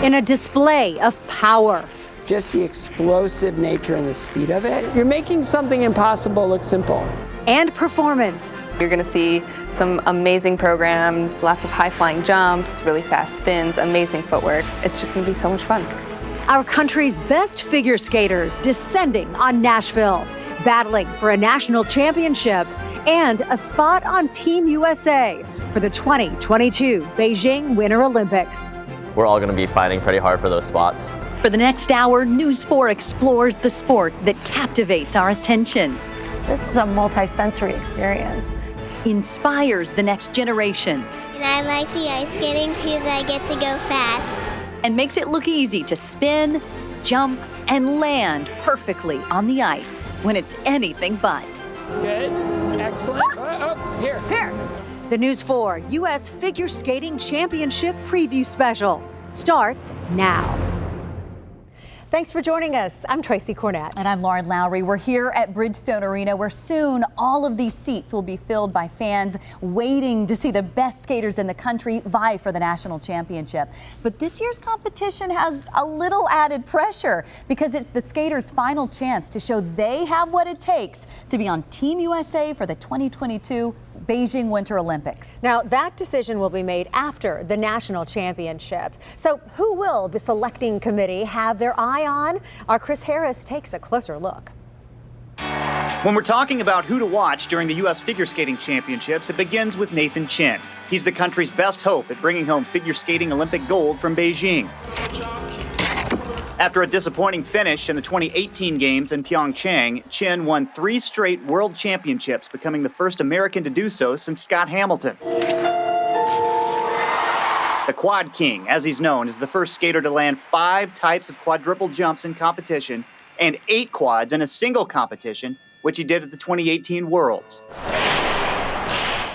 in a display of power. Just the explosive nature and the speed of it. You're making something impossible look simple. And performance. You're going to see some amazing programs, lots of high-flying jumps, really fast spins, amazing footwork. It's just going to be so much fun. Our country's best figure skaters descending on Nashville, battling for a national championship and a spot on Team USA for the 2022 Beijing Winter Olympics. We're all going to be fighting pretty hard for those spots. For the next hour, News 4 explores the sport that captivates our attention. This is a multi-sensory experience. Inspires the next generation. And I like the ice skating because I get to go fast. And makes it look easy to spin, jump, and land perfectly on the ice when it's anything but. Good, excellent. Here. The News 4 U.S. Figure Skating Championship Preview Special starts now. Thanks for joining us. I'm Tracy Cornett. And I'm Lauren Lowry. We're here at Bridgestone Arena, where soon all of these seats will be filled by fans waiting to see the best skaters in the country vie for the national championship. But this year's competition has a little added pressure because it's the skaters' final chance to show they have what it takes to be on Team USA for the 2022 Beijing Winter Olympics. Now, that decision will be made after the national championship. So who will the selecting committee have their eye on? Our Chris Harris takes a closer look. When we're talking about who to watch during the U.S. Figure Skating Championships, it begins with Nathan Chen. He's the country's best hope at bringing home figure skating Olympic gold from Beijing. After a disappointing finish in the 2018 games in Pyeongchang, Chen won 3 straight world championships, becoming the first American to do so since Scott Hamilton. The Quad King, as he's known, is the first skater to land 5 types of quadruple jumps in competition and 8 quads in a single competition, which he did at the 2018 Worlds.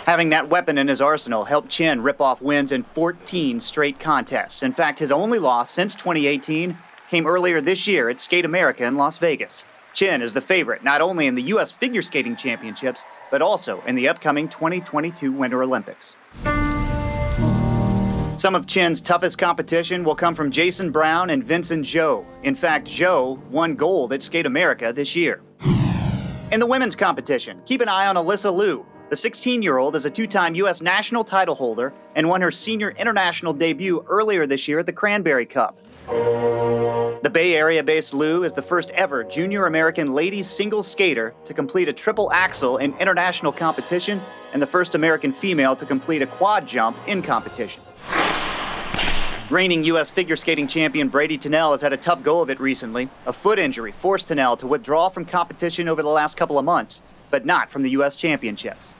Having that weapon in his arsenal helped Chen rip off wins in 14 straight contests. In fact, his only loss since 2018 came earlier this year at Skate America in Las Vegas. Chen is the favorite not only in the U.S. Figure Skating Championships, but also in the upcoming 2022 Winter Olympics. Some of Chen's toughest competition will come from Jason Brown and Vincent Zhou. In fact, Zhou won gold at Skate America this year. In the women's competition, keep an eye on Alyssa Liu. The 16-year-old is a 2-time U.S. national title holder and won her senior international debut earlier this year at the Cranberry Cup. The Bay Area-based Liu is the first ever junior American ladies singles skater to complete a triple axel in international competition and the first American female to complete a quad jump in competition. Reigning U.S. figure skating champion Brady Tennelle has had a tough go of it recently. A foot injury forced Tennelle to withdraw from competition over the last couple of months, but not from the U.S. Championships.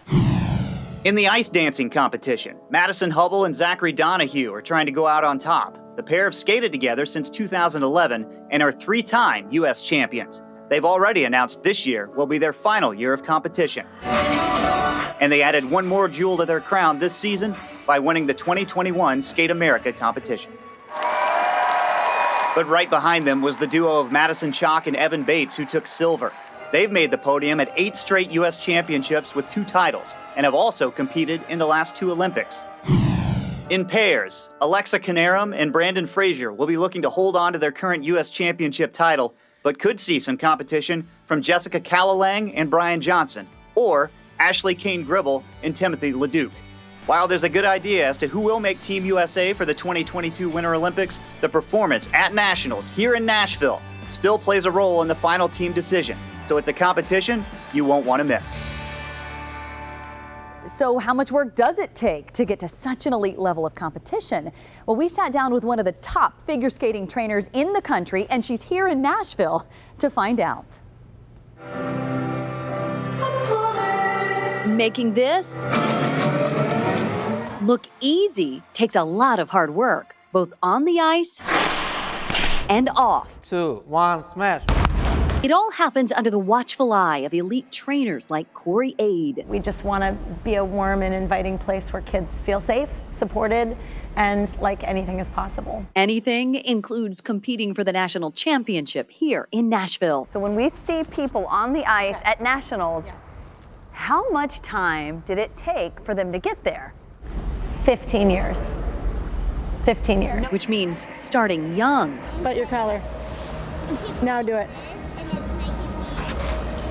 In the ice dancing competition, Madison Hubble and Zachary Donahue are trying to go out on top. The pair have skated together since 2011 and are 3-time U.S. champions. They've already announced this year will be their final year of competition. And they added one more jewel to their crown this season by winning the 2021 Skate America competition. But right behind them was the duo of Madison Chalk and Evan Bates, who took silver. They've made the podium at 8 straight U.S. championships with 2 titles and have also competed in the last 2 Olympics. In pairs, Alexa Canarum and Brandon Frazier will be looking to hold on to their current U.S. championship title, but could see some competition from Jessica Callalang and Brian Johnson, or Ashley Kane-Gribble and Timothy Leduc. While there's a good idea as to who will make Team USA for the 2022 Winter Olympics, the performance at Nationals here in Nashville still plays a role in the final team decision. So it's a competition you won't want to miss. So how much work does it take to get to such an elite level of competition? Well, we sat down with one of the top figure skating trainers in the country, and she's here in Nashville to find out. Making this look easy takes a lot of hard work, both on the ice and off. 2, 1, smash. It all happens under the watchful eye of elite trainers like Corey Aid. We just want to be a warm and inviting place where kids feel safe, supported, and like anything is possible. Anything includes competing for the national championship here in Nashville. So when we see people on the ice at Nationals, how much time did it take for them to get there? 15 years. 15 years. Which means starting young. But your collar. Now do it.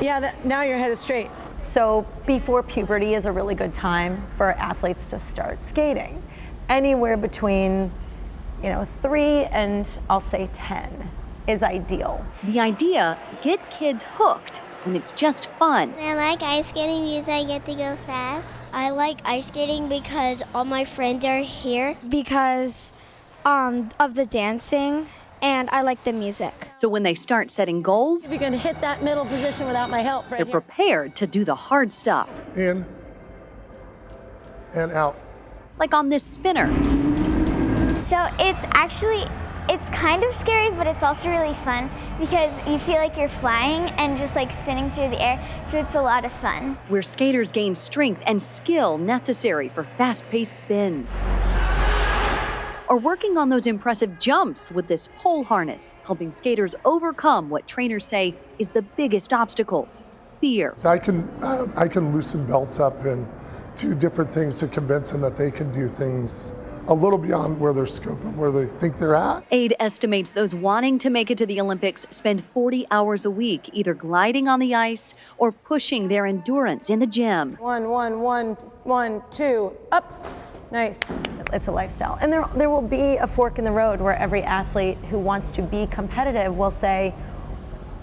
Yeah, now your head is straight. So before puberty is a really good time for athletes to start skating. Anywhere between, 3 and I'll say 10 is ideal. The idea, get kids hooked when it's just fun. I like ice skating because I get to go fast. I like ice skating because all my friends are here because of the dancing, and I like the music. So when they start setting goals, If you're going to hit that middle position without my help, right they're here. prepared to do the hard stuff. In and out. Like on this spinner. So it's kind of scary, but it's also really fun because you feel like you're flying and just like spinning through the air, so it's a lot of fun. Where skaters gain strength and skill necessary for fast-paced spins. Or working on those impressive jumps with this pole harness, helping skaters overcome what trainers say is the biggest obstacle, fear. So I can loosen belts up and do different things to convince them that they can do things a little beyond where their scope and where they think they're at. Aid estimates those wanting to make it to the Olympics spend 40 hours a week either gliding on the ice or pushing their endurance in the gym. 1, 2, up. Nice. It's a lifestyle. And there will be a fork in the road where every athlete who wants to be competitive will say,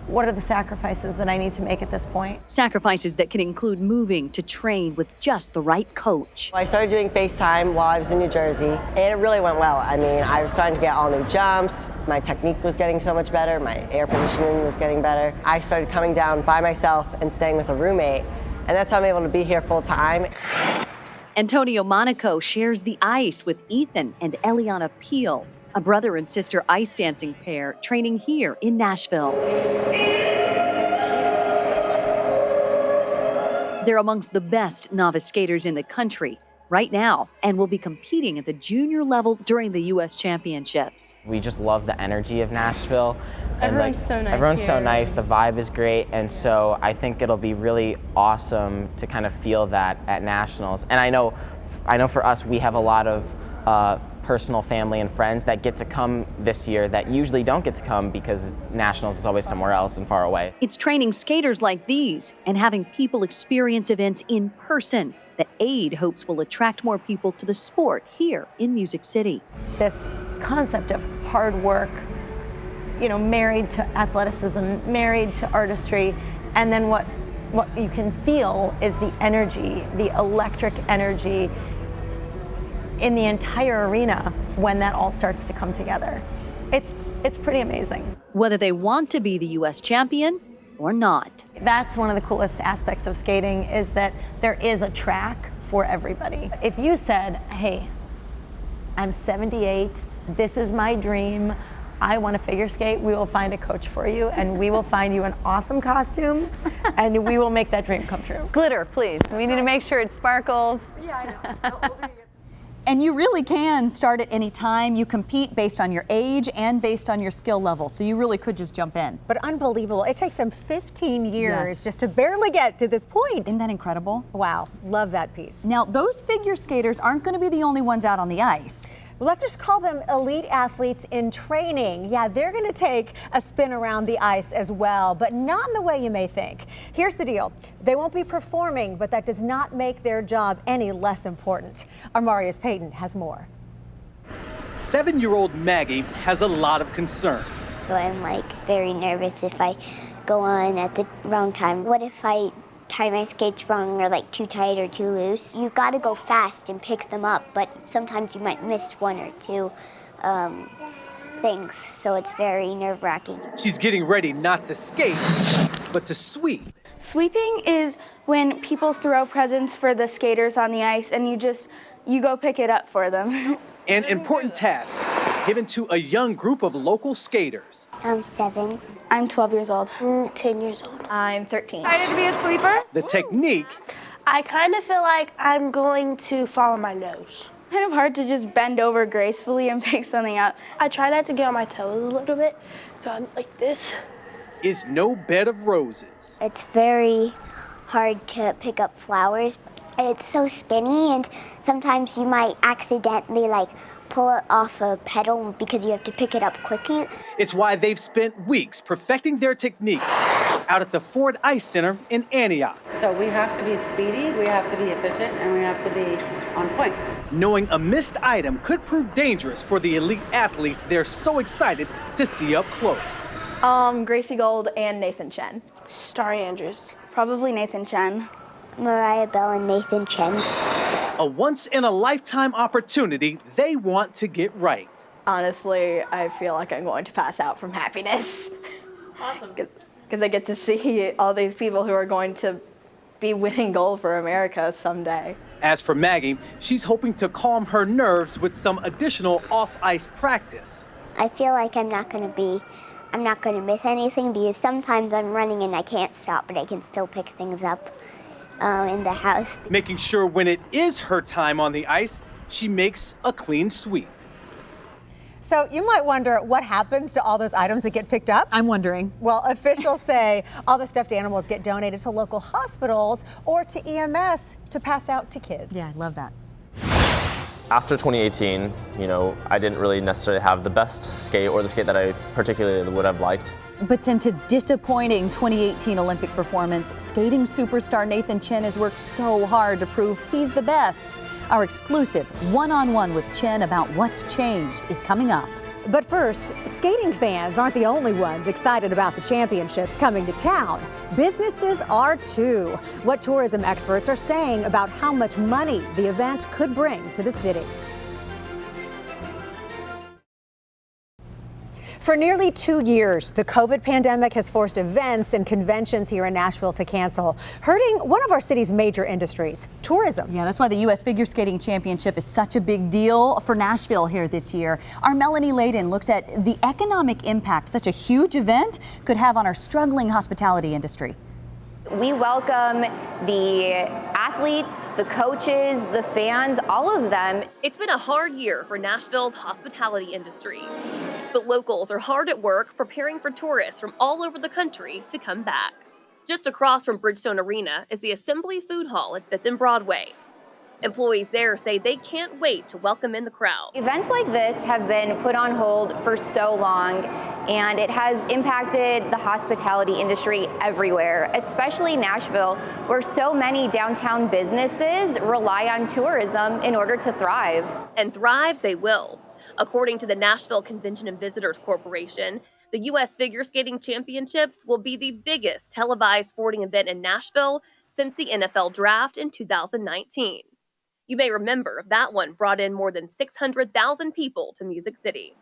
what are the sacrifices that I need to make at this point? Sacrifices that can include moving to train with just the right coach. I started doing FaceTime while I was in New Jersey, and it really went well. I mean, I was starting to get all new jumps. My technique was getting so much better. My air positioning was getting better. I started coming down by myself and staying with a roommate, and that's how I'm able to be here full time. Antonio Monaco shares the ice with Ethan and Eliana Peel, a brother and sister ice dancing pair training here in Nashville. They're amongst the best novice skaters in the country right now and will be competing at the junior level during the U.S. Championships. We just love the energy of Nashville. Everyone's so nice. Everyone's here. so nice. The vibe is great, and so I think it'll be really awesome to kind of feel that at Nationals. And I know for us, we have a lot of personal family and friends that get to come this year that usually don't get to come because Nationals is always somewhere else and far away. It's training skaters like these and having people experience events in person that Aid hopes will attract more people to the sport here in Music City. This concept of hard work, married to athleticism, married to artistry, and then what you can feel is the energy, the electric energy in the entire arena when that all starts to come together. It's pretty amazing. Whether they want to be the U.S. champion or not. That's one of the coolest aspects of skating is that there is a track for everybody. If you said, hey, I'm 78, this is my dream, I want to figure skate, we will find a coach for you and we will find you an awesome costume and we will make that dream come true. Glitter, please. We need to make sure it sparkles. Yeah, I know. And you really can start at any time. You compete based on your age and based on your skill level, so you really could just jump in. But unbelievable. It takes them 15 years just to barely get to this point. Isn't that incredible? Wow, love that piece. Now, those figure skaters aren't going to be the only ones out on the ice. Well, let's just call them elite athletes in training. Yeah, they're going to take a spin around the ice as well, but not in the way you may think. Here's the deal. They won't be performing, but that does not make their job any less important. Our Marius Payton has more. 7-year-old Maggie has a lot of concerns. So I'm very nervous if I go on at the wrong time. What if I tie my skates wrong or too tight or too loose? You got to go fast and pick them up, but sometimes you might miss one or two things, so it's very nerve-wracking. She's getting ready not to skate, but to sweep. Sweeping is when people throw presents for the skaters on the ice and you go pick it up for them. An important task given to a young group of local skaters. I'm 7. I'm 12 years old. I'm 10 years old. I'm 13. Excited to be a sweeper? The technique. I kind of feel like I'm going to follow my nose. Kind of hard to just bend over gracefully and pick something up. I try not to get on my toes a little bit, so I'm like this. Is no bed of roses. It's very hard to pick up flowers, It's so skinny, and sometimes you might accidentally like pull it off a pedal because you have to pick it up quickly. It's why they've spent weeks perfecting their technique out at the Ford Ice Center in Antioch. So we have to be speedy, we have to be efficient, and we have to be on point. Knowing a missed item could prove dangerous for the elite athletes they're so excited to see up close. Gracie Gold and Nathan Chen. Starry Andrews. Probably Nathan Chen. Mariah Bell and Nathan Chen. A once-in-a-lifetime opportunity they want to get right. Honestly, I feel like I'm going to pass out from happiness. Awesome. Because I get to see all these people who are going to be winning gold for America someday. As for Maggie, she's hoping to calm her nerves with some additional off-ice practice. I feel like I'm not going to miss anything because sometimes I'm running and I can't stop, but I can still pick things up in the house. Making sure when it is her time on the ice, she makes a clean sweep. So you might wonder what happens to all those items that get picked up. I'm wondering. Well, officials say all the stuffed animals get donated to local hospitals or to EMS to pass out to kids. Yeah, I love that. After 2018, I didn't really necessarily have the best skate or the skate that I particularly would have liked. But since his disappointing 2018 Olympic performance, skating superstar Nathan Chen has worked so hard to prove he's the best. Our exclusive one-on-one with Chen about what's changed is coming up. But first, skating fans aren't the only ones excited about the championships coming to town. Businesses are too. What tourism experts are saying about how much money the event could bring to the city. For nearly 2 years, the COVID pandemic has forced events and conventions here in Nashville to cancel, hurting one of our city's major industries, tourism. Yeah, that's why the U.S. Figure Skating Championship is such a big deal for Nashville here this year. Our Melanie Layden looks at the economic impact such a huge event could have on our struggling hospitality industry. We welcome the athletes, the coaches, the fans, all of them. It's been a hard year for Nashville's hospitality industry, but locals are hard at work preparing for tourists from all over the country to come back. Just across from Bridgestone Arena is the Assembly Food Hall at 5th and Broadway. Employees there say they can't wait to welcome in the crowd. Events like this have been put on hold for so long, and it has impacted the hospitality industry everywhere, especially Nashville, where so many downtown businesses rely on tourism in order to thrive. And thrive they will. According to the Nashville Convention and Visitors Corporation, the U.S. Figure Skating Championships will be the biggest televised sporting event in Nashville since the NFL Draft in 2019. You may remember that one brought in more than 600,000 people to Music City.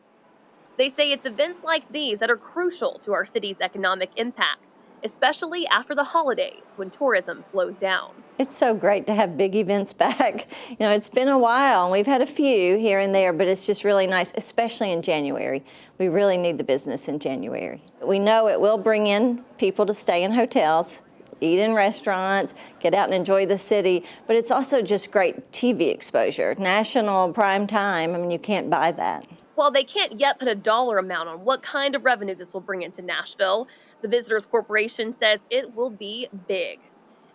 They say it's events like these that are crucial to our city's economic impact, especially after the holidays when tourism slows down. It's so great to have big events back. It's been a while and we've had a few here and there, but it's just really nice, especially in January. We really need the business in January. We know it will bring in people to stay in hotels, eat in restaurants, get out and enjoy the city, but it's also just great TV exposure. National prime time, you can't buy that. While they can't yet put a dollar amount on what kind of revenue this will bring into Nashville, the Visitors Corporation says it will be big.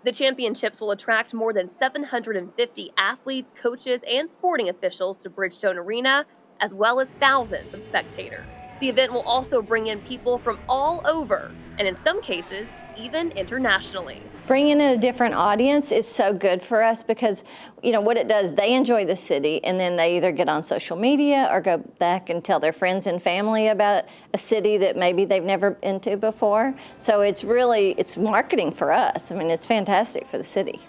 The championships will attract more than 750 athletes, coaches, and sporting officials to Bridgestone Arena, as well as thousands of spectators. The event will also bring in people from all over, and in some cases, even internationally. Bringing in a different audience is so good for us because, what it does, they enjoy the city and then they either get on social media or go back and tell their friends and family about a city that maybe they've never been to before. So it's marketing for us. It's fantastic for the city.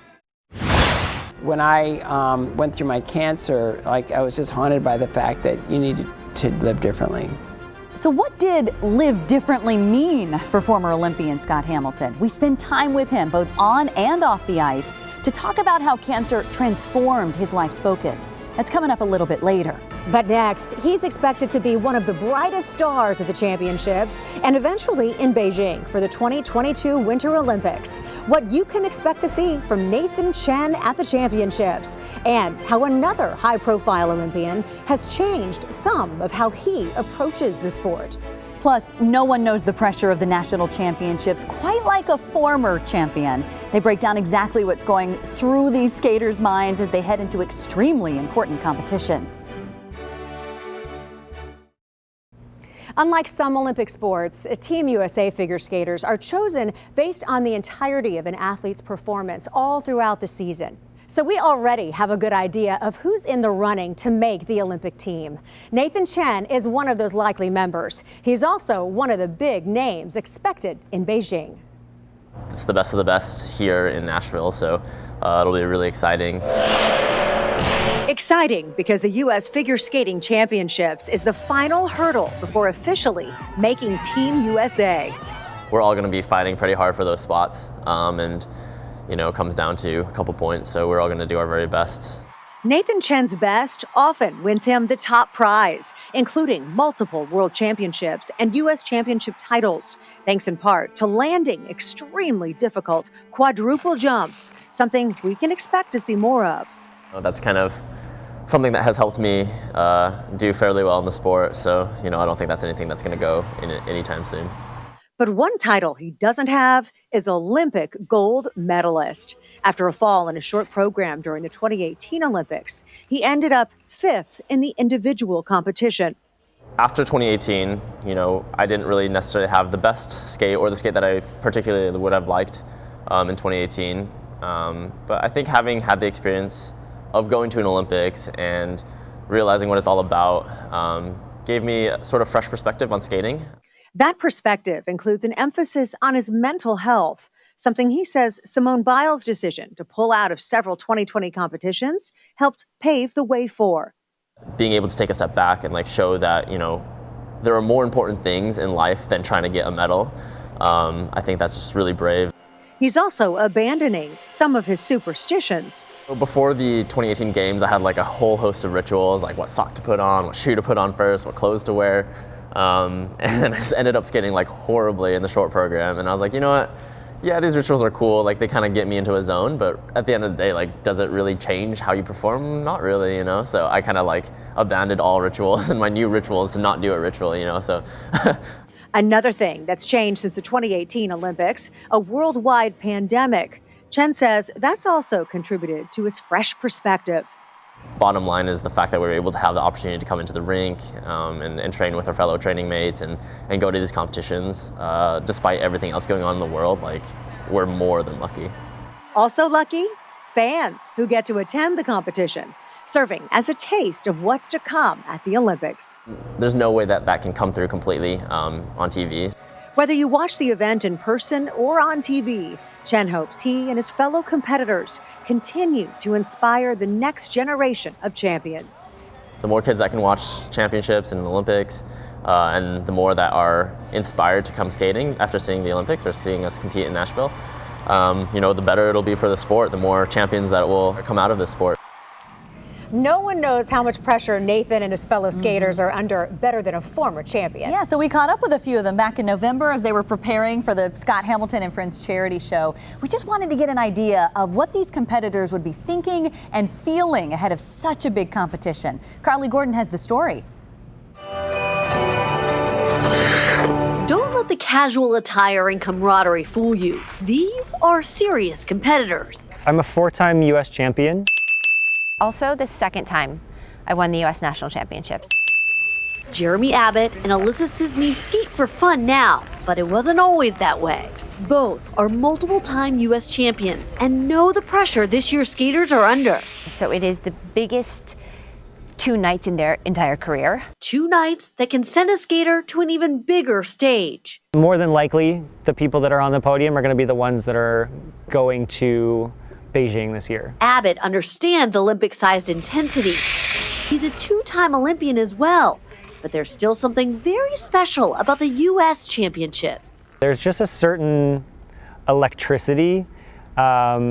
When I went through my cancer, I was just haunted by the fact that you needed to live differently. So what did live differently mean for former Olympian Scott Hamilton? We spend time with him both on and off the ice to talk about how cancer transformed his life's focus. That's coming up a little bit later. But next, he's expected to be one of the brightest stars at the championships and eventually in Beijing for the 2022 Winter Olympics. What you can expect to see from Nathan Chen at the championships and how another high-profile Olympian has changed some of how he approaches the sport. Plus, no one knows the pressure of the national championships quite like a former champion. They break down exactly what's going through these skaters' minds as they head into extremely important competition. Unlike some Olympic sports, Team USA figure skaters are chosen based on the entirety of an athlete's performance all throughout the season. So we already have a good idea of who's in the running to make the Olympic team. Nathan Chen is one of those likely members. He's also one of the big names expected in Beijing. It's the best of the best here in Nashville, so it'll be really exciting. Exciting because the U.S. Figure Skating Championships is the final hurdle before officially making Team USA. We're all going to be fighting pretty hard for those spots, and it comes down to a couple points, so we're all going to do our very best. Nathan Chen's best often wins him the top prize, including multiple world championships and U.S. championship titles, thanks in part to landing extremely difficult quadruple jumps, something we can expect to see more of. That's kind of something that has helped me do fairly well in the sport, so I don't think that's anything that's going to go in anytime soon. But one title he doesn't have is Olympic gold medalist. After a fall in a short program during the 2018 Olympics, he ended up 5th in the individual competition. After 2018, I didn't really necessarily have the best skate or the skate that I particularly would have liked in 2018. But I think having had the experience of going to an Olympics and realizing what it's all about gave me a sort of fresh perspective on skating. That perspective includes an emphasis on his mental health, something he says Simone Biles' decision to pull out of several 2020 competitions helped pave the way for. Being able to take a step back and show that, there are more important things in life than trying to get a medal. I think that's just really brave. He's also abandoning some of his superstitions. Before the 2018 games, I had a whole host of rituals, like what sock to put on, what shoe to put on first, what clothes to wear. And then I just ended up skating horribly in the short program. And I was like, you know what? Yeah, these rituals are cool. They kind of get me into a zone. But at the end of the day, does it really change how you perform? Not really, So I kind of abandoned all rituals. And my new ritual is to not do a ritual, So. Another thing that's changed since the 2018 Olympics, a worldwide pandemic. Chen says that's also contributed to his fresh perspective. Bottom line is the fact that we were able to have the opportunity to come into the rink and train with our fellow training mates and go to these competitions. Despite everything else going on in the world, we're more than lucky. Also lucky, fans who get to attend the competition, serving as a taste of what's to come at the Olympics. There's no way that can come through completely on TV. Whether you watch the event in person or on TV, Chen hopes he and his fellow competitors continue to inspire the next generation of champions. The more kids that can watch championships and the Olympics, and the more that are inspired to come skating after seeing the Olympics or seeing us compete in Nashville, the better it'll be for the sport, the more champions that will come out of this sport. No one knows how much pressure Nathan and his fellow skaters are under better than a former champion. Yeah, so we caught up with a few of them back in November as they were preparing for the Scott Hamilton and Friends charity show. We just wanted to get an idea of what these competitors would be thinking and feeling ahead of such a big competition. Carly Gordon has the story. Don't let the casual attire and camaraderie fool you. These are serious competitors. I'm a 4-time U.S. champion. Also, the second time I won the U.S. National Championships. Jeremy Abbott and Alyssa Sisney skate for fun now, but it wasn't always that way. Both are multiple-time U.S. champions and know the pressure this year's skaters are under. So it is the biggest 2 nights in their entire career. 2 nights that can send a skater to an even bigger stage. More than likely, the people that are on the podium are going to be the ones that are going to Beijing this year. Abbott understands Olympic-sized intensity. He's a 2-time Olympian as well, but there's still something very special about the U.S. Championships. There's just a certain electricity that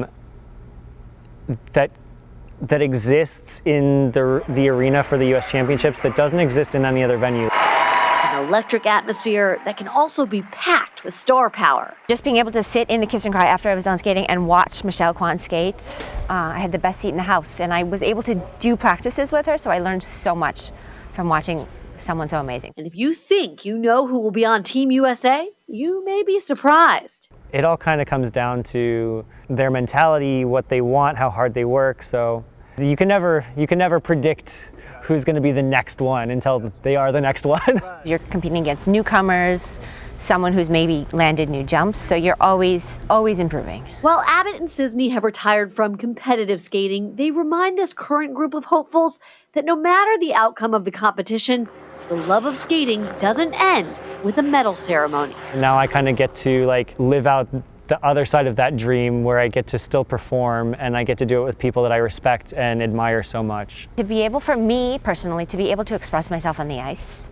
exists in the arena for the U.S. Championships that doesn't exist in any other venue. An electric atmosphere that can also be packed with star power. Just being able to sit in the kiss and cry after I was done skating and watch Michelle Kwan skate, I had the best seat in the house, and I was able to do practices with her, so I learned so much from watching someone so amazing. And if you think you know who will be on Team USA, you may be surprised. It all kind of comes down to their mentality, what they want, how hard they work. So you can never predict who's going to be the next one until they are the next one. You're competing against newcomers, someone who's maybe landed new jumps, so you're always improving. While Abbott and Sisney have retired from competitive skating, they remind this current group of hopefuls that no matter the outcome of the competition, the love of skating doesn't end with a medal ceremony. Now I kind of get to live out the other side of that dream where I get to still perform and I get to do it with people that I respect and admire so much. To be able, for me personally, to be able to express myself on the ice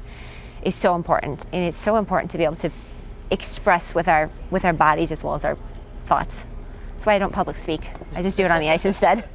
is so important, and it's so important to be able to express with our bodies as well as our thoughts. That's why I don't public speak. I just do it on the ice instead.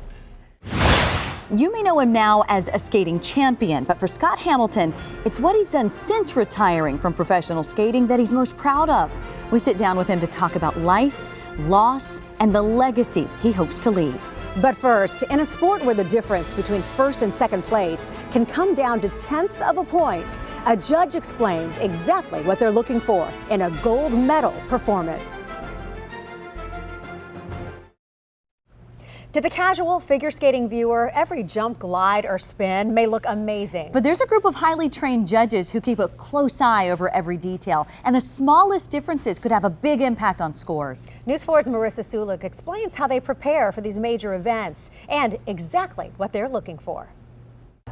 You may know him now as a skating champion, but for Scott Hamilton, it's what he's done since retiring from professional skating that he's most proud of. We sit down with him to talk about life, loss, and the legacy he hopes to leave. But first, in a sport where the difference between first and second place can come down to tenths of a point, a judge explains exactly what they're looking for in a gold medal performance. To the casual figure skating viewer, every jump, glide, or spin may look amazing. But there's a group of highly trained judges who keep a close eye over every detail, and the smallest differences could have a big impact on scores. News 4's Marissa Sulik explains how they prepare for these major events and exactly what they're looking for.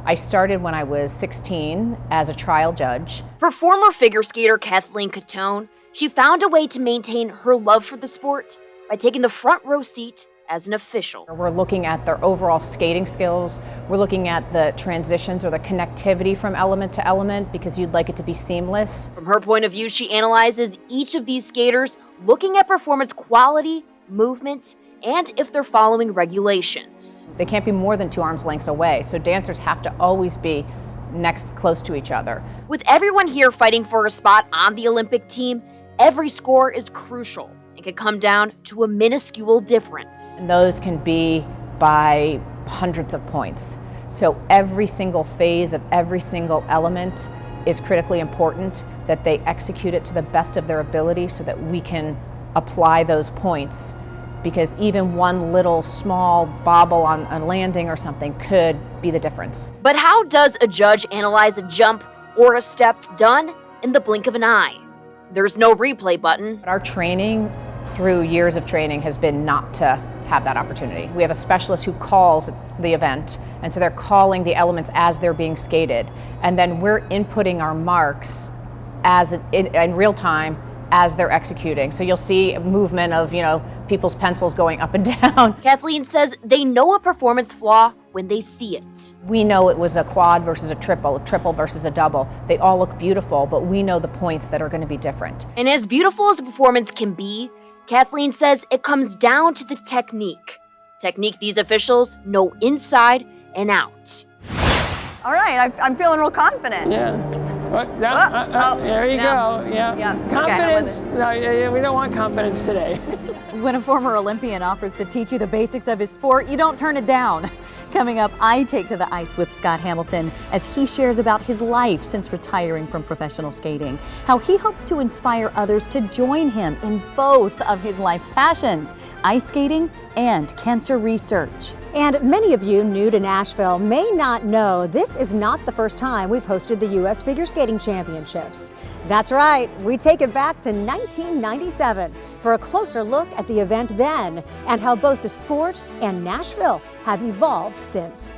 I started when I was 16 as a trial judge. For former figure skater Kathleen Catone, she found a way to maintain her love for the sport by taking the front row seat as an official. We're looking at their overall skating skills. We're looking at the transitions or the connectivity from element to element because you'd like it to be seamless. From her point of view, she analyzes each of these skaters, looking at performance quality, movement, and if they're following regulations. They can't be more than 2 arms lengths away, so dancers have to always be next close to each other. With everyone here fighting for a spot on the Olympic team, every score is crucial. It could come down to a minuscule difference. And those can be by hundreds of points. So every single phase of every single element is critically important, that they execute it to the best of their ability so that we can apply those points. Because even one little small bobble on a landing or something could be the difference. But how does a judge analyze a jump or a step done in the blink of an eye? There's no replay button. Our training through years of training has been not to have that opportunity. We have a specialist who calls the event, and so they're calling the elements as they're being skated. And then we're inputting our marks as in real time as they're executing. So you'll see movement of, people's pencils going up and down. Kathleen says they know a performance flaw when they see it. We know it was a quad versus a triple versus a double. They all look beautiful, but we know the points that are going to be different. And as beautiful as a performance can be, Kathleen says it comes down to the technique. Technique these officials know inside and out. All right, I'm feeling real confident. Yeah. There you go. Yeah. Confidence. Okay, no, we don't want confidence today. When a former Olympian offers to teach you the basics of his sport, you don't turn it down. Coming up, I take to the ice with Scott Hamilton as he shares about his life since retiring from professional skating, how he hopes to inspire others to join him in both of his life's passions, ice skating and cancer research. And many of you new to Nashville may not know this is not the first time we've hosted the U.S. Figure Skating Championships. That's right, we take it back to 1997 for a closer look at the event then and how both the sport and Nashville have evolved since.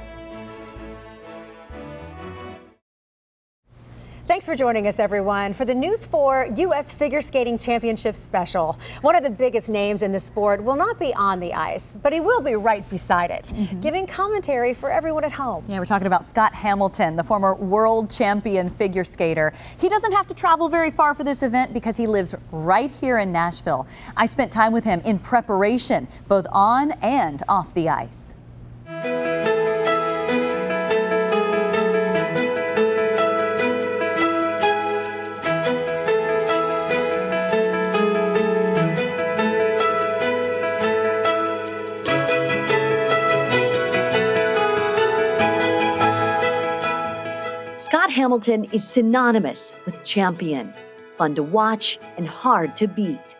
Thanks for joining us, everyone, for the News 4 U.S. Figure Skating Championship Special. One of the biggest names in the sport will not be on the ice, but he will be right beside it, giving commentary for everyone at home. Yeah, we're talking about Scott Hamilton, the former world champion figure skater. He doesn't have to travel very far for this event because he lives right here in Nashville. I spent time with him in preparation, both on and off the ice. Hamilton is synonymous with champion, fun to watch and hard to beat.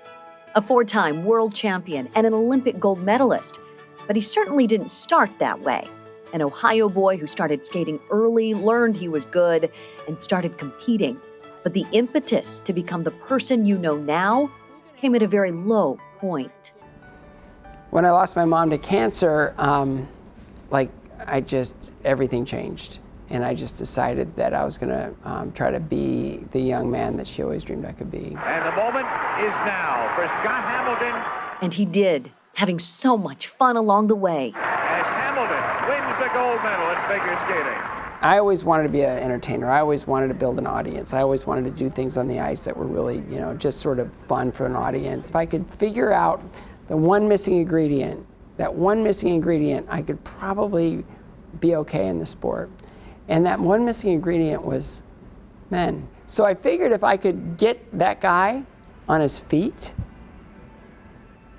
A 4-time world champion and an Olympic gold medalist, but he certainly didn't start that way. An Ohio boy who started skating early, learned he was good, and started competing. But the impetus to become the person you know now came at a very low point. When I lost my mom to cancer, everything changed. And I just decided that I was gonna try to be the young man that she always dreamed I could be. And the moment is now for Scott Hamilton. And he did, having so much fun along the way. As Hamilton wins the gold medal in figure skating. I always wanted to be an entertainer. I always wanted to build an audience. I always wanted to do things on the ice that were really, just sort of fun for an audience. If I could figure out the one missing ingredient, I could probably be okay in the sport. And that one missing ingredient was men. So I figured if I could get that guy on his feet,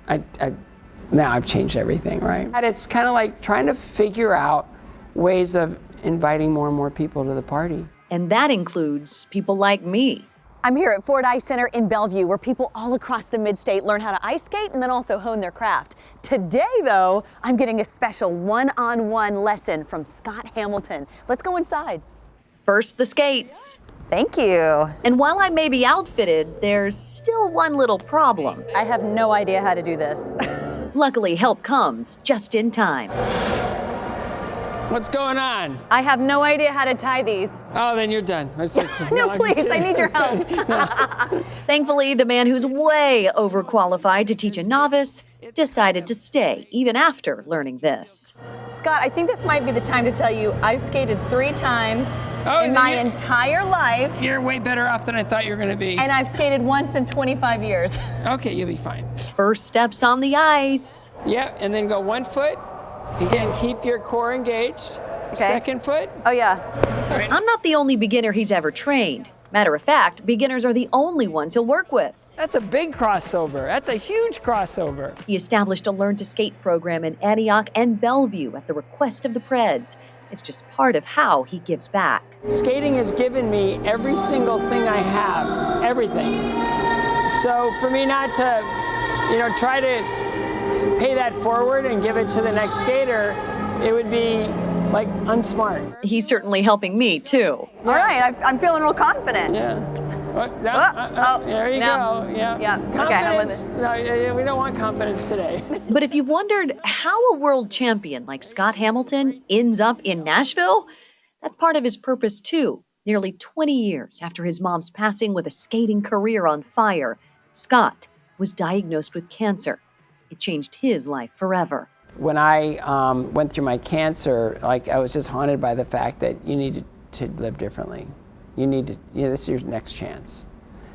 now I've changed everything, right? And it's kind of like trying to figure out ways of inviting more and more people to the party. And that includes people like me. I'm here at Ford Ice Center in Bellevue, where people all across the mid-state learn how to ice skate and then also hone their craft. Today, though, I'm getting a special one-on-one lesson from Scott Hamilton. Let's go inside. First, the skates. Thank you. And while I may be outfitted, there's still one little problem. I have no idea how to do this. Luckily, help comes just in time. What's going on? I have no idea how to tie these. Oh, then you're done. No, please, I need your help. Thankfully, the man who's way overqualified to teach a novice decided to stay, even after learning this. Scott, I think this might be the time to tell you I've skated 3 times in my entire life. You're way better off than I thought you were going to be. And I've skated once in 25 years. Okay, you'll be fine. First steps on the ice. Yep, and then go 1 foot. Again, keep your core engaged. Okay. Second foot. Oh, yeah. Right. I'm not the only beginner he's ever trained. Matter of fact, beginners are the only ones he'll work with. That's a big crossover. That's a huge crossover. He established a Learn to Skate program in Antioch and Bellevue at the request of the Preds. It's just part of how he gives back. Skating has given me every single thing I have, everything. So for me not to, try to pay that forward and give it to the next skater, it would be like unsmart. He's certainly helping me too. All right, I'm feeling real confident. Yeah. There you go. Yeah. Confidence. Okay, we don't want confidence today. But if you've wondered how a world champion like Scott Hamilton ends up in Nashville, that's part of his purpose too. Nearly 20 years after his mom's passing with a skating career on fire, Scott was diagnosed with cancer. It changed his life forever. When I went through my cancer, I was just haunted by the fact that you need to live differently. You need to, this is your next chance.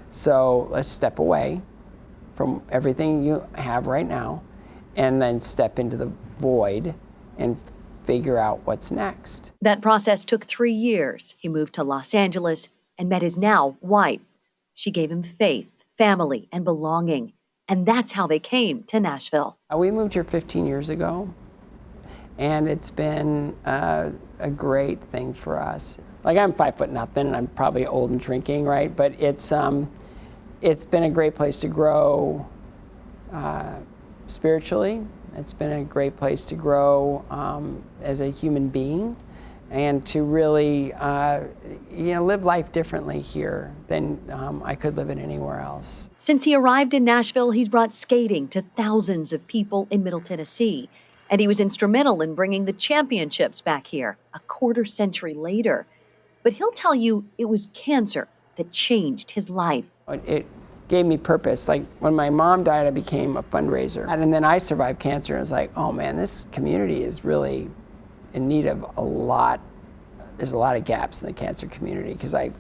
So let's step away from everything you have right now and then step into the void and figure out what's next. That process took 3 years. He moved to Los Angeles and met his now wife. She gave him faith, family, and belonging. And that's how they came to Nashville. We moved here 15 years ago, and it's been a great thing for us. I'm 5'0" and I'm probably old and drinking, right? But it's been a great place to grow spiritually. It's been a great place to grow as a human being, and to really live life differently here than I could live it anywhere else. Since he arrived in Nashville, he's brought skating to thousands of people in Middle Tennessee. And he was instrumental in bringing the championships back here a quarter century later. But he'll tell you it was cancer that changed his life. It gave me purpose. When my mom died, I became a fundraiser. And then I survived cancer, and I was like, oh man, this community is really in need of there's a lot of gaps in the cancer community because I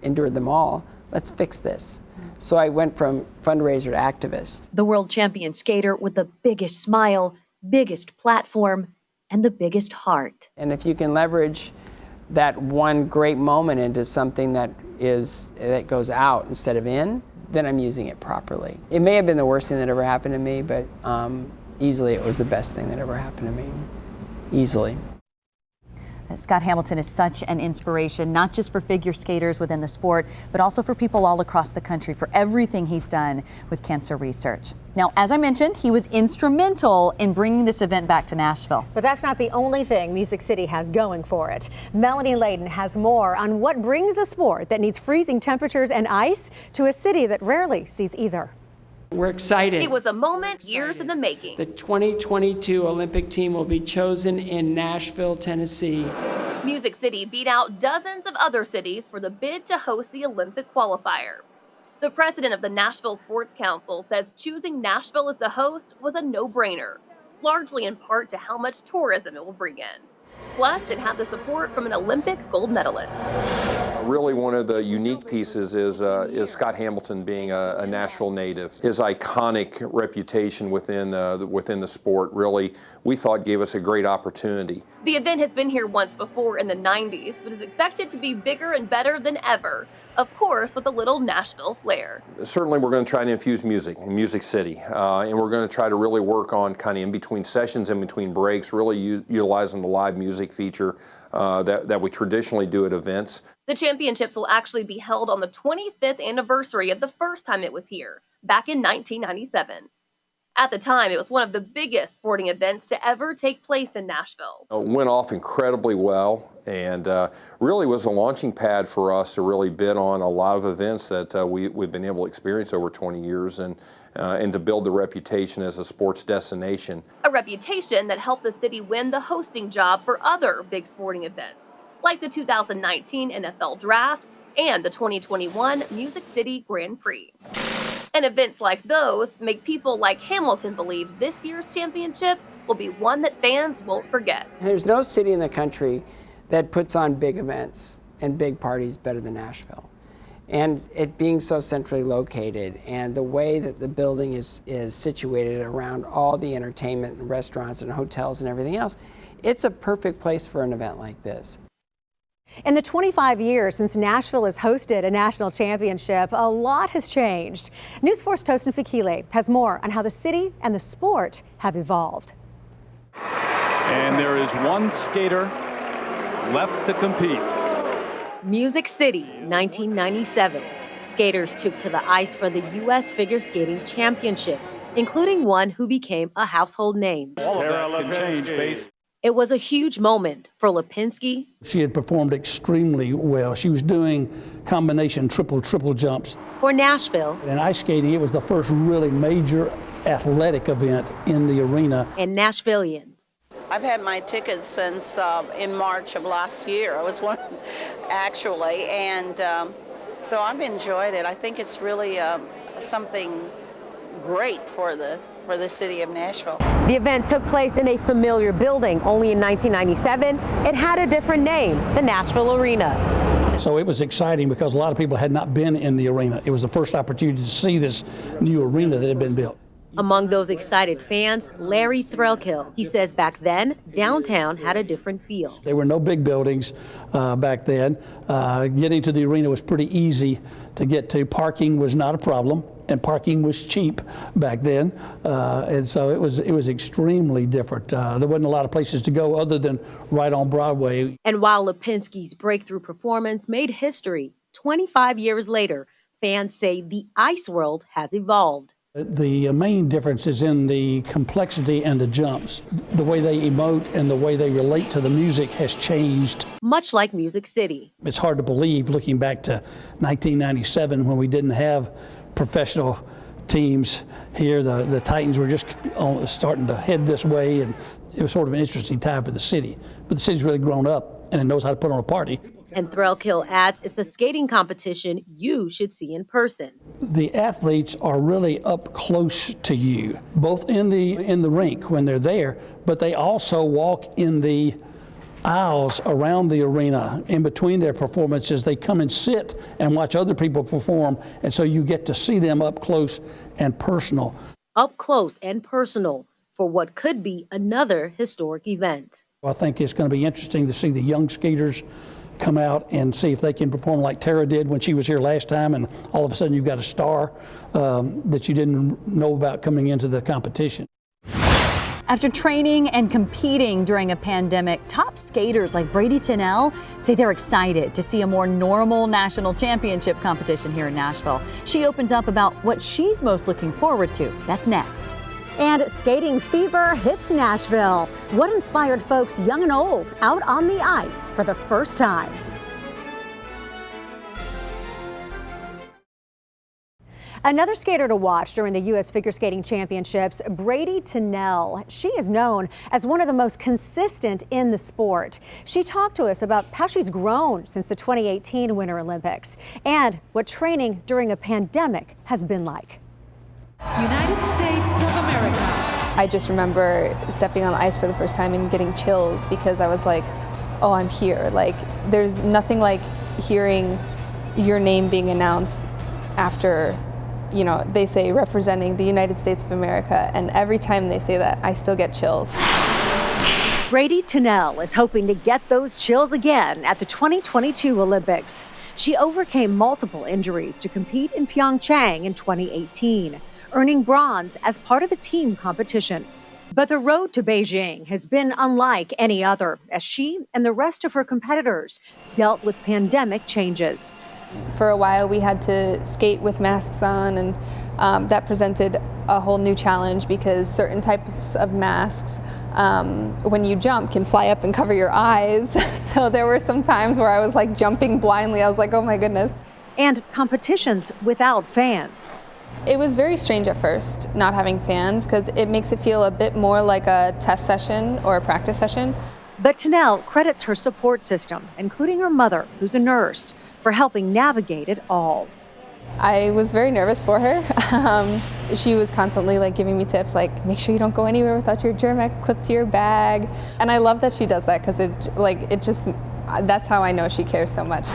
endured them all. Let's fix this. So I went from fundraiser to activist. The world champion skater with the biggest smile, biggest platform, and the biggest heart. And if you can leverage that one great moment into something that goes out instead of in, then I'm using it properly. It may have been the worst thing that ever happened to me, but easily it was the best thing that ever happened to me. Easily. Scott Hamilton is such an inspiration, not just for figure skaters within the sport, but also for people all across the country for everything he's done with cancer research. Now, as I mentioned, he was instrumental in bringing this event back to Nashville. But that's not the only thing Music City has going for it. Melanie Layden has more on what brings a sport that needs freezing temperatures and ice to a city that rarely sees either. We're excited. It was a moment years in the making. The 2022 Olympic team will be chosen in Nashville, Tennessee. Music City beat out dozens of other cities for the bid to host the Olympic qualifier. The president of the Nashville Sports Council says choosing Nashville as the host was a no-brainer, largely in part to how much tourism it will bring in. Plus, it had the support from an Olympic gold medalist. Really, one of the unique pieces is Scott Hamilton being a Nashville native. His iconic reputation within the sport really, we thought, gave us a great opportunity. The event has been here once before in the 90s, but is expected to be bigger and better than ever. Of course, with a little Nashville flair. Certainly, we're going to try to infuse music in Music City, and we're going to try to really work on kind of in between sessions, in between breaks, really utilizing the live music feature that we traditionally do at events. The championships will actually be held on the 25th anniversary of the first time it was here, back in 1997. At the time, it was one of the biggest sporting events to ever take place in Nashville. It went off incredibly well, and really was a launching pad for us to really bid on a lot of events that we've been able to experience over 20 years and to build the reputation as a sports destination. A reputation that helped the city win the hosting job for other big sporting events, like the 2019 NFL Draft and the 2021 Music City Grand Prix. And events like those make people like Hamilton believe this year's championship will be one that fans won't forget. There's no city in the country that puts on big events and big parties better than Nashville. And it being so centrally located and the way that the building is situated around all the entertainment and restaurants and hotels and everything else, it's a perfect place for an event like this. In the 25 years since Nashville has hosted a national championship, a lot has changed. News 4's Tosin Fikile has more on how the city and the sport have evolved. And there is one skater left to compete. Music City, 1997. Skaters took to the ice for the U.S. Figure Skating Championship, including one who became a household name. All of that can change based. It was a huge moment for Lipinski. She had performed extremely well. She was doing combination triple jumps. For Nashville. In ice skating, it was the first really major athletic event in the arena. And Nashvillians. I've had my tickets since in March of last year. I was one, actually, and so I've enjoyed it. I think it's really something great for the city of Nashville. The event took place in a familiar building. Only in 1997, it had a different name, the Nashville Arena. So it was exciting because a lot of people had not been in the arena. It was the first opportunity to see this new arena that had been built. Among those excited fans, Larry Threlkill. He says back then, downtown had a different feel. There were no big buildings back then. Getting to the arena was pretty easy to get to. Parking was not a problem, and parking was cheap back then. And so it was extremely different. There wasn't a lot of places to go other than right on Broadway. And while Lipinski's breakthrough performance made history, 25 years later, fans say the ice world has evolved. The main difference is in the complexity and the jumps. The way they emote and the way they relate to the music has changed. Much like Music City. It's hard to believe looking back to 1997 when we didn't have professional teams here. The Titans were just starting to head this way, and it was sort of an interesting time for the city. But the city's really grown up and it knows how to put on a party. And Threlkill adds it's a skating competition you should see in person. The athletes are really up close to you, both in the rink when they're there, but they also walk in the aisles around the arena in between their performances. They come and sit and watch other people perform, and so you get to see them up close and personal. Up close and personal for what could be another historic event. I think it's going to be interesting to see the young skaters come out and see if they can perform like Tara did when she was here last time, and all of a sudden you've got a star that you didn't know about coming into the competition. After training and competing during a pandemic, top skaters like Brady Tennelle say they're excited to see a more normal national championship competition here in Nashville. She opens up about what she's most looking forward to. That's next. And skating fever hits Nashville. What inspired folks young and old out on the ice for the first time? Another skater to watch during the U.S. Figure Skating Championships, Brady Tennelle. She is known as one of the most consistent in the sport. She talked to us about how she's grown since the 2018 Winter Olympics and what training during a pandemic has been like. United States of America. I just remember stepping on the ice for the first time and getting chills because I was like, oh, I'm here. Like, there's nothing like hearing your name being announced after, you know, they say representing the United States of America, and every time they say that, I still get chills. Brady Tennelle is hoping to get those chills again at the 2022 Olympics. She overcame multiple injuries to compete in Pyeongchang in 2018, earning bronze as part of the team competition. But the road to Beijing has been unlike any other, as she and the rest of her competitors dealt with pandemic changes. For a while, we had to skate with masks on, and that presented a whole new challenge because certain types of masks, when you jump, can fly up and cover your eyes. So there were some times where I was like jumping blindly. I was like, oh my goodness. And competitions without fans. It was very strange at first, not having fans, because it makes it feel a bit more like a test session or a practice session. But Tennelle credits her support system, including her mother, who's a nurse, for helping navigate it all. I was very nervous for her. She was constantly like giving me tips like, make sure you don't go anywhere without your Germec clipped to your bag. And I love that she does that because that's how I know she cares so much.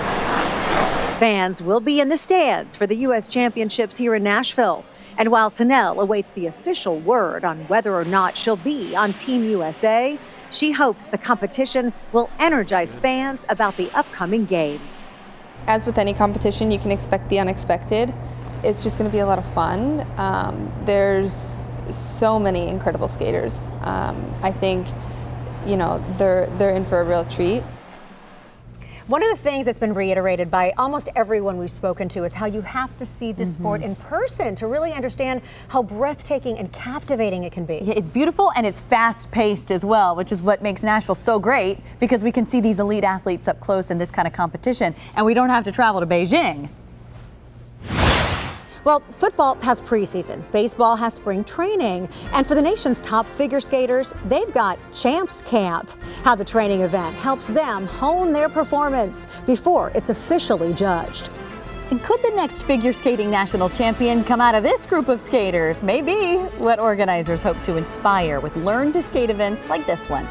Fans will be in the stands for the U.S. Championships here in Nashville. And while Tennelle awaits the official word on whether or not she'll be on Team USA, she hopes the competition will energize fans about the upcoming games. As with any competition, you can expect the unexpected. It's just going to be a lot of fun. There's so many incredible skaters. I think, you know, they're in for a real treat. One of the things that's been reiterated by almost everyone we've spoken to is how you have to see this sport in person to really understand how breathtaking and captivating it can be. Yeah, it's beautiful and it's fast-paced as well, which is what makes Nashville so great because we can see these elite athletes up close in this kind of competition, and we don't have to travel to Beijing. Well, football has preseason, baseball has spring training, and for the nation's top figure skaters, they've got Champs Camp. How the training event helps them hone their performance before it's officially judged. And could the next figure skating national champion come out of this group of skaters? Maybe what organizers hope to inspire with Learn to Skate events like this one.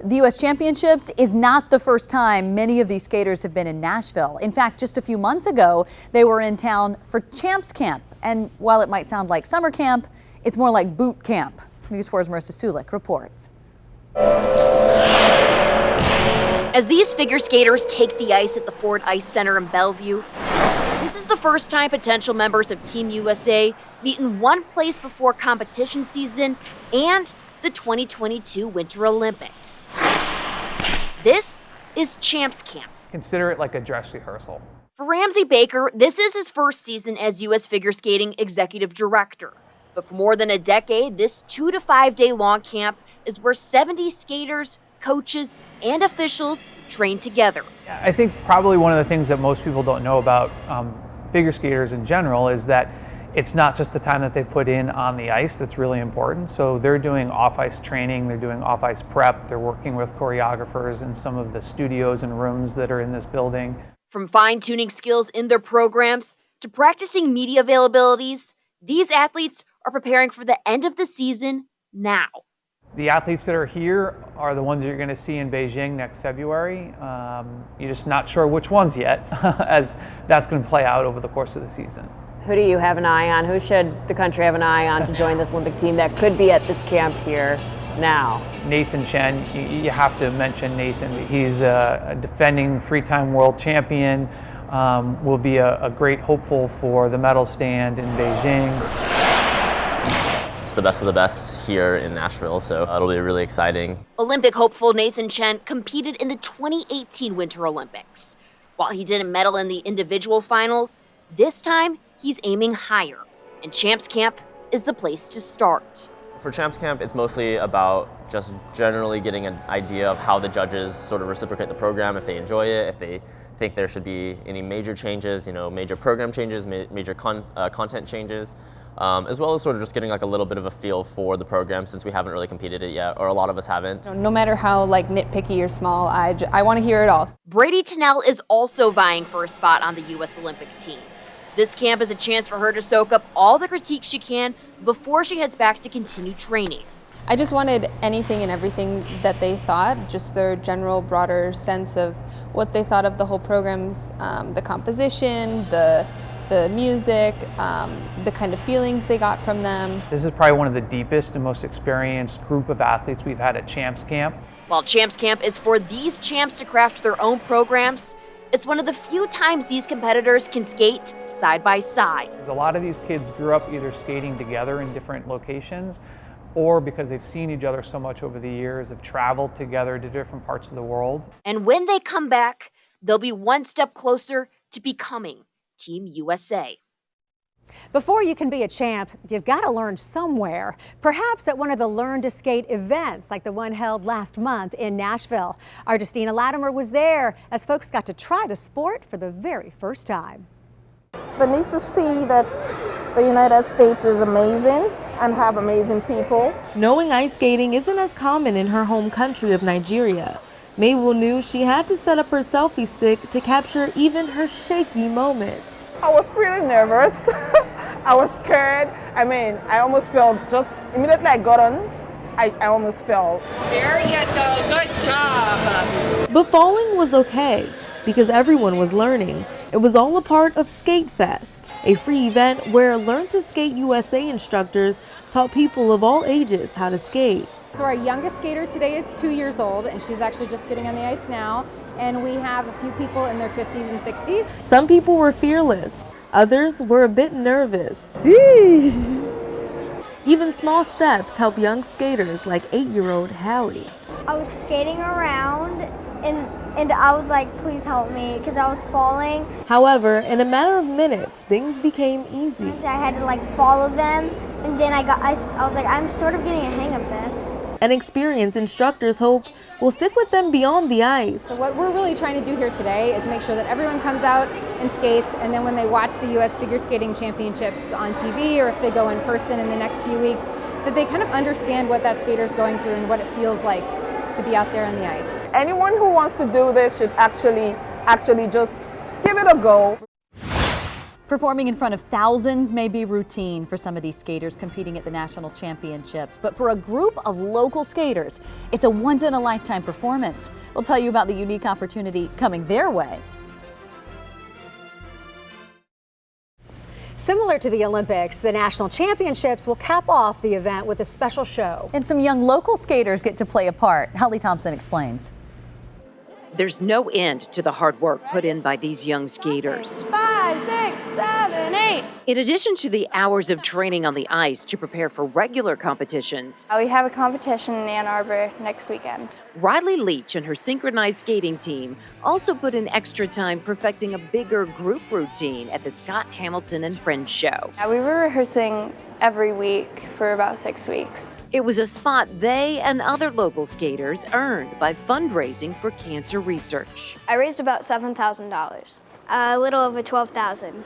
The U.S. Championships is not the first time many of these skaters have been in Nashville. In fact, just a few months ago, they were in town for Champs Camp. And while it might sound like summer camp, it's more like boot camp. News 4's Marissa Sulik reports. As these figure skaters take the ice at the Ford Ice Center in Bellevue, this is the first time potential members of Team USA meet in one place before competition season and the 2022 Winter Olympics. This is Champs Camp. Consider it like a dress rehearsal. For Ramsey Baker, this is his first season as U.S. Figure Skating Executive Director. But for more than a decade, this 2 to 5 day long camp is where 70 skaters, coaches, and officials train together. I think probably one of the things that most people don't know about figure skaters in general is that it's not just the time that they put in on the ice that's really important. So they're doing off-ice training, they're doing off-ice prep, they're working with choreographers in some of the studios and rooms that are in this building. From fine-tuning skills in their programs to practicing media availabilities, these athletes are preparing for the end of the season now. The athletes that are here are the ones you're going to see in Beijing next February. You're just not sure which ones yet, as that's going to play out over the course of the season. Who do you have an eye on? Who should the country have an eye on to join this Olympic team that could be at this camp here now? Nathan Chen, you have to mention Nathan. He's a defending 3-time world champion, will be a great hopeful for the medal stand in Beijing. just the best of the best here in Nashville, so it'll be really exciting. Olympic hopeful Nathan Chen competed in the 2018 Winter Olympics. While he didn't medal in the individual finals, this time he's aiming higher, and Champs Camp is the place to start. For Champs Camp, it's mostly about just generally getting an idea of how the judges sort of reciprocate the program, if they enjoy it, if they think there should be any major changes, major program changes, major content changes, as well as sort of just getting like a little bit of a feel for the program since we haven't really competed it yet, or a lot of us haven't. No matter how nitpicky or small, I want to hear it all. Brady Tennelle is also vying for a spot on the U.S. Olympic team. This camp is a chance for her to soak up all the critique she can before she heads back to continue training. I just wanted anything and everything that they thought, just their general broader sense of what they thought of the whole programs, the composition, the music, the kind of feelings they got from them. This is probably one of the deepest and most experienced group of athletes we've had at Champs Camp. While Champs Camp is for these champs to craft their own programs, it's one of the few times these competitors can skate side by side. A lot of these kids grew up either skating together in different locations, or because they've seen each other so much over the years, have traveled together to different parts of the world. And when they come back, they'll be one step closer to becoming Team USA. Before you can be a champ, you've got to learn somewhere. Perhaps at one of the Learn to Skate events like the one held last month in Nashville. Our Justina Latimer was there as folks got to try the sport for the very first time. They need to see that the United States is amazing and have amazing people. Knowing ice skating isn't as common in her home country of Nigeria. Mabel knew she had to set up her selfie stick to capture even her shaky moments. I was pretty nervous. I was scared. I mean, I almost felt just immediately I got on, I almost fell. There you go, good job. But falling was okay because everyone was learning. It was all a part of Skate Fest, a free event where Learn to Skate USA instructors taught people of all ages how to skate. So our youngest skater today is 2 years old, and she's actually just getting on the ice now. And we have a few people in their 50s and 60s. Some people were fearless, others were a bit nervous. Even small steps help young skaters like 8-year-old Hallie. I was skating around and I was like, please help me, because I was falling. However, in a matter of minutes, things became easy. I had to follow them, and then I was like, I'm sort of getting a hang of this. And experienced instructors hope will stick with them beyond the ice. So what we're really trying to do here today is make sure that everyone comes out and skates, and then when they watch the U.S. Figure Skating Championships on TV, or if they go in person in the next few weeks, that they kind of understand what that skater is going through and what it feels like to be out there on the ice. Anyone who wants to do this should actually just give it a go. Performing in front of thousands may be routine for some of these skaters competing at the national championships, but for a group of local skaters, it's a once-in-a-lifetime performance. We'll tell you about the unique opportunity coming their way. Similar to the Olympics, the national championships will cap off the event with a special show. And some young local skaters get to play a part. Holly Thompson explains. There's no end to the hard work put in by these young skaters. 5, 6, 7, 8. In addition to the hours of training on the ice to prepare for regular competitions, We have a competition in Ann Arbor next weekend. Riley Leach and her synchronized skating team also put in extra time perfecting a bigger group routine at the Scott Hamilton and Friends show. We were rehearsing every week for about 6 weeks. It was a spot they and other local skaters earned by fundraising for cancer research. I raised about $7,000. A little over $12,000.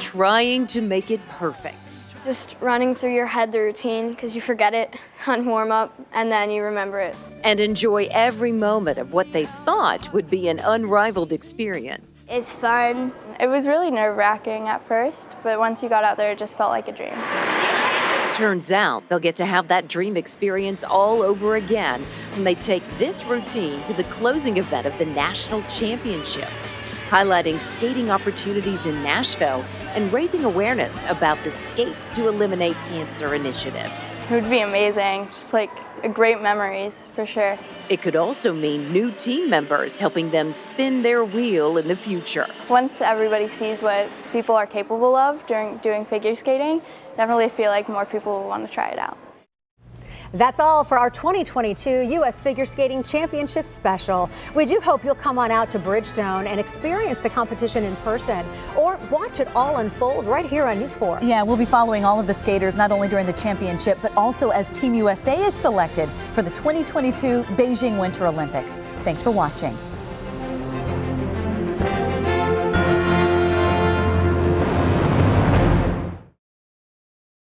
Trying to make it perfect. Just running through your head the routine because you forget it on warm up and then you remember it. And enjoy every moment of what they thought would be an unrivaled experience. It's fun. It was really nerve-wracking at first, but once you got out there, it just felt like a dream. Turns out they'll get to have that dream experience all over again when they take this routine to the closing event of the national championships, highlighting skating opportunities in Nashville and raising awareness about the Skate to Eliminate Cancer initiative. It would be amazing. Just great memories for sure. It could also mean new team members helping them spin their wheel in the future. Once everybody sees what people are capable of during doing figure skating, definitely feel like more people will want to try it out. That's all for our 2022 U.S. Figure Skating Championship special. We do hope you'll come on out to Bridgestone and experience the competition in person or watch it all unfold right here on News 4. Yeah, we'll be following all of the skaters not only during the championship, but also as Team USA is selected for the 2022 Beijing Winter Olympics. Thanks for watching.